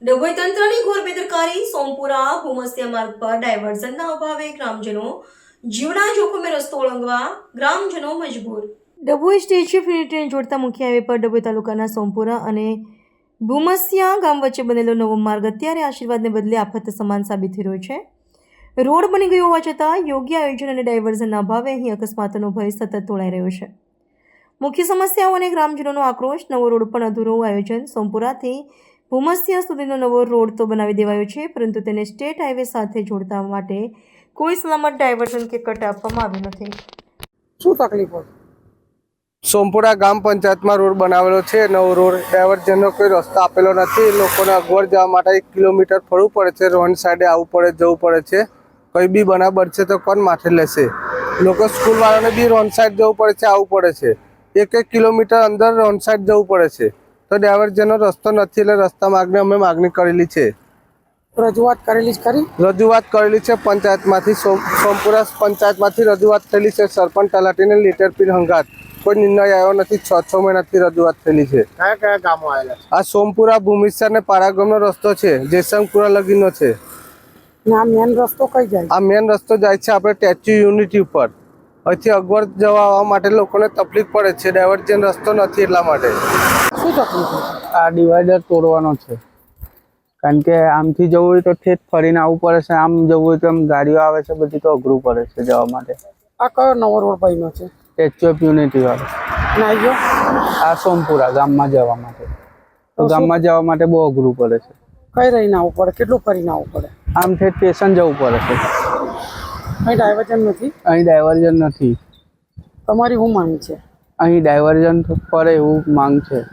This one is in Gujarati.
ડભોઈ તંત્રની ઘોર બેદરકારી. સોમપુરા ભૂમસ્યા માર્ગ પર ડાયવર્ઝનના અભાવે ગ્રામજનો જીવના જોખમે રસ્તો ઓળંગવા ગ્રામજનો મજબૂર. ડભોઈ સ્ટેચ્યુ ઓફ યુનિટીને જોડતા મુખ્ય હાઈવે પર ડભોઈ તાલુકાના સોમપુરા અને ભૂમસ્યા ગામ વચ્ચે બનેલો નવો માર્ગ અત્યારે આશીર્વાદને બદલે આફત સમાન સાબિત થઈ રહ્યો છે. રોડ બની ગયો હોવા છતાં યોગ્ય આયોજન અને ડાયવર્ઝનના અભાવે અહીં અકસ્માતનો ભય સતત તોળાઈ રહ્યો છે. મુખ્ય સમસ્યાઓ અને ગ્રામજનોનો આક્રોશ. નવો રોડ પણ અધૂરું આયોજન. સોમપુરાથી ભૂમસ્યા સુધીનો નવો રોડ તો બનાવી દેવાયો છે, પરંતુ તેને સ્ટેટ હાઈવે સાથે જોડતા માટે કોઈ સલામત ડાયવર્ઝન કે કટ આપવામાં આવ્યું નથી. શું તકલીફ હોય? સોમપુરા ગામ પંચાયતમાં રોડ બનાવેલો છે. નવો રોડ ડાયવર્ઝનનો કોઈ રસ્તો આપેલો નથી. લોકોને અગવડ જવા માટે 1 કિલોમીટર ફરવું પડે છે. રોડ સાઈડે આવવું પડે, જવું પડે છે. કંઈ બી બનાવ બનશે તો કોણ માથે લેશે? લોકો સ્કૂલવાળાને બી રોડ સાઈડ જવું પડે છે, આવવું પડે છે. 1 કિલોમીટર અંદર રોડ સાઈડ જવું પડે છે. તો ડાયવર્ઝનનો રસ્તો નથી, એટલે રસ્તા માર્ગની અમે માગણી કરેલી છે. રજૂઆત કરેલી જ ખરી? રજૂઆત કરેલી છે પંચાયતમાંથી. સોમપુરા પંચાયતમાંથી રજૂઆત થયેલી છે. સરપંચ તલાટીને લેટર પીન હંગાત કોઈ નિર્ણય આવ્યો નથી. 6 મહિનાથી રજૂઆત થયેલી છે. કયા કયા ગામો આવેલા છે? આ સોમપુરા ભૂમિસર ને પારાગામનો રસ્તો છે, જેસંગપુરા લગીનો છે. આ મેન રસ્તો કઈ જાય? આ મેન રસ્તો જાય છે આપણે સ્ટેચ્યુ યુનિટી ઉપર. અહીંથી અગવડ જવા આવવા માટે લોકોને તકલીફ પડે છે. ડાયવર્જન રસ્તો નથી, એટલા માટે. શું તકલીફ હોય? આ ડિવાઈડર તોડવાનો છે, કારણ કે આમથી જવું હોય તો ઠેઠ ફરીને આવવું પડે છે. આમ જવું હોય તો આમ ગાડીઓ આવે છે, બધી તો અઘરું પડે છે જવા માટે. આ કયો નવો રોડ બન્યો છે? સ્ટેચ્યુ ઓફ યુનિટી વાળો. ના ગયો? આ સોમપુરા ગામમાં જવા માટે. તો ગામમાં જવા માટે બહુ અઘરું પડે છે. કઈ રહીને આવવું પડે? કેટલું ફરીને આવવું પડે? આમ ઠેઠ સ્ટેશન જવું પડે છે. અહીં ડાયવર્ઝન નથી? અહીં ડાયવર્ઝન નથી. તમારી શું માંગ છે? અહીં ડાયવર્ઝન પડે એવું માંગ છે.